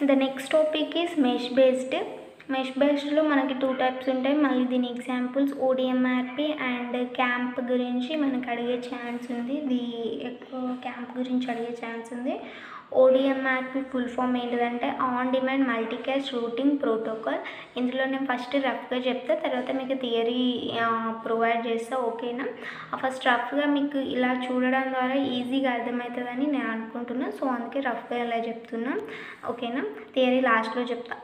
The next topic is mesh based. Mesh బేస్డ్లో మనకి 2 types ఉంటాయి. మళ్ళీ దీని ఎగ్జాంపుల్స్ ఓడిఎంఆర్పి అండ్ క్యాంప్ గురించి మనకు అడిగే ఛాన్స్ ఉంది. ఇది ఎక్కువ క్యాంప్ గురించి అడిగే ఛాన్స్ ఉంది. ఓడిఎంఆర్పి ఫుల్ ఫామ్ ఏంటిదంటే on demand multicast routing protocol. ఇందులో నేను ఫస్ట్ రఫ్గా చెప్తా, తర్వాత మీకు థియరీ ప్రొవైడ్ చేస్తా. ఓకేనా? ఫస్ట్ రఫ్గా మీకు ఇలా చూడడం ద్వారా ఈజీగా అర్థమవుతుందని నేను అనుకుంటున్నాను. సో అందుకే రఫ్గా ఇలా చెప్తున్నా. ఓకేనా? థియరీ లాస్ట్లో చెప్తా.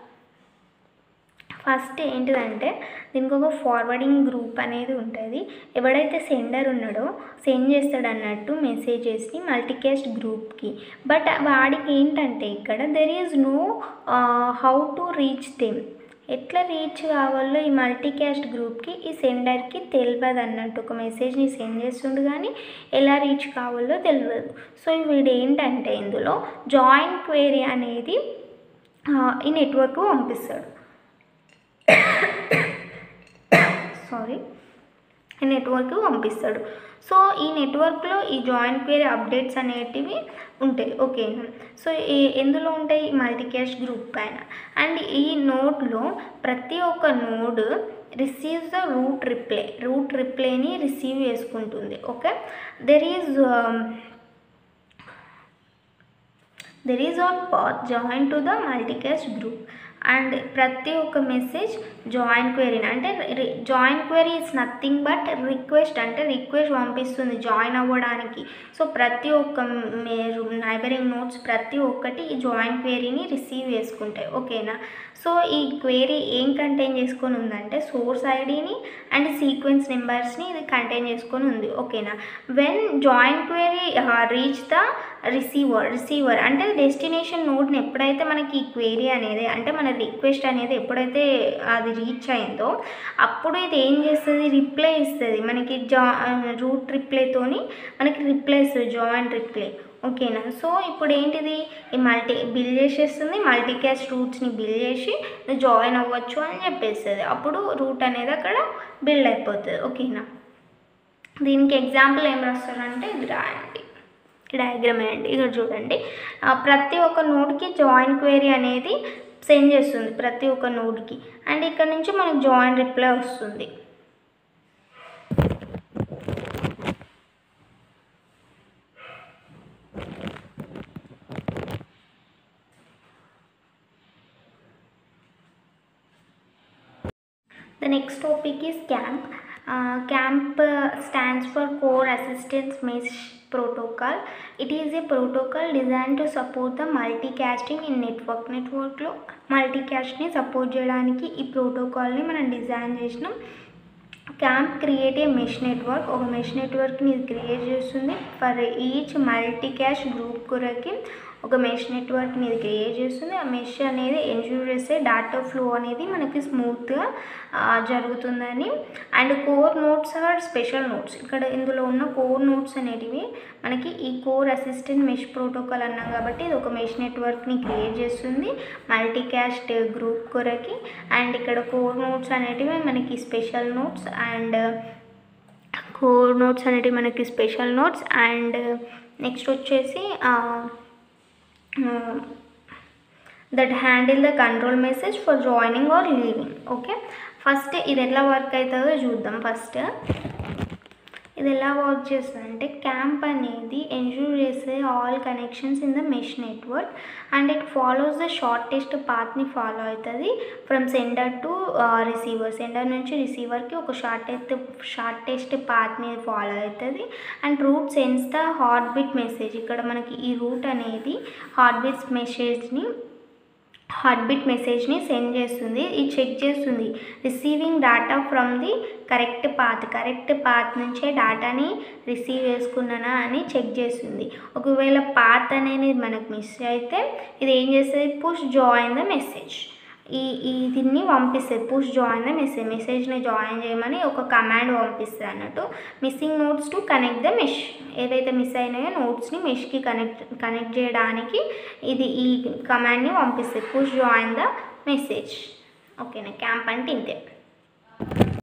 ఫస్ట్ ఏంటిదంటే దీనికి ఒక ఫార్వర్డింగ్ గ్రూప్ అనేది ఉంటుంది. ఎవడైతే సెండర్ ఉన్నాడో సెండ్ చేస్తాడు అన్నట్టు మెసేజెస్ని మల్టీకాస్ట్ గ్రూప్కి. బట్ వాడికి ఏంటంటే ఇక్కడ there is know how to reach them. ఎట్లా రీచ్ కావాలో ఈ మల్టీకాస్ట్ గ్రూప్కి ఈ సెండర్కి తెలియదు అన్నట్టు. ఒక మెసేజ్ని సెండ్ చేస్తుండు కానీ ఎలా రీచ్ కావాలో తెలియదు. సో వీడు ఏంటంటే ఇందులో జాయిన్ క్వెరీ అనేది ఈ నెట్వర్క్ పంపిస్తాడు. ఈ నెట్వర్క్ పంపిస్తాడు. సో ఈ నెట్వర్క్లో ఈ జాయిన్ క్వెరీ అప్డేట్స్ అనేటివి ఉంటాయి. ఓకేనా? సో ఎందులో ఉంటాయి? మల్టీకాస్ట్ గ్రూప్ పైన. అండ్ ఈ నోడ్లో ప్రతి ఒక్క నోడ్ రిసీవ్స్ ద రూట్ రిప్లైని రిసీవ్ చేసుకుంటుంది. Okay, there is an path join to the multicast group. And ప్రతి ఒక్క మెసేజ్ జాయిన్ క్వెరీని అంటే join query is nothing but request, అంటే రిక్వెస్ట్ పంపిస్తుంది జాయిన్ అవ్వడానికి. సో ప్రతి ఒక్క నైబరింగ్ నోట్స్ ప్రతి ఒక్కటి ఈ జాయిన్ క్వెరీని రిసీవ్ చేసుకుంటాయి. ఓకేనా? సో ఈ క్వెరీ ఏం కంటైన్ చేసుకొని ఉందంటే సోర్స్ ఐడిని అండ్ సీక్వెన్స్ నెంబర్స్ని ఇది కంటైన్ చేసుకొని ఉంది. ఓకేనా? When join query reach the receiver అంటే డెస్టినేషన్ నోడ్ని ఎప్పుడైతే మనకి ఈ క్వెరీ అనేది అంటే మన రిక్వెస్ట్ అనేది ఎప్పుడైతే అది రీచ్ అయిందో అప్పుడు ఇది ఏం చేస్తుంది? రిప్లై ఇస్తుంది మనకి. రూట్ రిప్లైతోని మనకి రిప్లై ఇస్తుంది, జాయిన్ రిప్లై. ఓకేనా? సో ఇప్పుడు ఏంటిది? ఈ బిల్ చేసేస్తుంది, మల్టీకాస్ట్ రూట్స్ని బిల్ చేసి నువ్వు జాయిన్ అవ్వచ్చు అని చెప్పేస్తుంది. అప్పుడు రూట్ అనేది అక్కడ బిల్డ్ అయిపోతుంది. ఓకేనా? దీనికి ఎగ్జాంపుల్ ఏం రాస్తారంటే ఇది రాయండి, డయాగ్రామ్ వేయండి. ఇక్కడ చూడండి, ప్రతి ఒక్క నోడ్కి జాయిన్ క్వెరీ అనేది సెండ్ చేస్తుంది ప్రతి ఒక్క నోడ్కి. అండ్ ఇక్కడ నుంచి మనకు జాయిన్ రిప్లై వస్తుంది. The next topic is CAMP. CAMP stands for Core Assistance Mesh Protocol. It is a protocol designed to support the multicasting in network. నెట్వర్క్లో మల్టీకాస్ట్ని సపోర్ట్ చేయడానికి ఈ ప్రోటోకాల్ని మనం డిజైన్ చేసినాం. Camp create a mesh network. ఒక mesh నెట్వర్క్ని ఇది create చేస్తుంది. For each multicast group కొరకి ఒక mesh నెట్వర్క్ని ఇది క్రియేట్ చేస్తుంది. ఆ మెష్ అనేది ఎన్ష్యూర్ చేస్తే డేటా ఫ్లో అనేది మనకి స్మూత్గా జరుగుతుందని. And core nodes are special nodes. ఇక్కడ ఇందులో ఉన్న కోర్ నోట్స్ అనేటివి మనకి ఈ కోర్ అసిస్టెంట్ మెష్ ప్రోటోకాల్ అన్నాం కాబట్టి ఇది ఒక మెష్ నెట్వర్క్ని క్రియేట్ చేస్తుంది మల్టీకాస్ట్ గ్రూప్ కొరకి. అండ్ ఇక్కడ కోర్ నోట్స్ అనేటివి మనకి స్పెషల్ నోట్స్ అండ్ నెక్స్ట్ వచ్చేసి that handle the control message for joining or leaving. Okay, first ఇది ఎలా వర్క్ అవుతుందో చూద్దాం. ఫస్ట్ ఇది ఎలా వర్క్ చేస్తుందంటే క్యాంప్ అనేది ఎన్ష్యూర్ చేసే all connections in the mesh network and it follows the shortest పాత్ని ఫాలో అవుతుంది from sender to receiver. Sender నుంచి రిసీవర్కి ఒక షార్టెస్ట్ పాత్ని ఫాలో అవుతుంది. And route sends the heartbeat message. ఇక్కడ మనకి ఈ రూట్ అనేది హార్ట్ బీట్ మెసేజ్ని సెండ్ చేస్తుంది. ఇది చెక్ చేస్తుంది receiving data from the correct path నుంచే డేటాని రిసీవ్ చేసుకున్నానా అని చెక్ చేస్తుంది. ఒకవేళ పాత్ అనేది మనకు మిస్ అయితే ఇది ఏం చేస్తుంది? Push join the message. దీన్ని పంపిస్తుంది. పుష్ జాయిన్ ద మెసేజ్ని జాయిన్ చేయమని ఒక కమాండ్ పంపిస్తుంది అన్నట్టు. Missing notes to connect the mesh. ఏవైతే మిస్ అయినాయో నోట్స్ని మెష్కి కనెక్ట్ చేయడానికి ఇది ఈ కమాండ్ని పంపిస్తుంది, పుష్ జాయిన్ ద మెసేజ్. ఓకేనా? క్యాంప్ అంటే ఇంతే.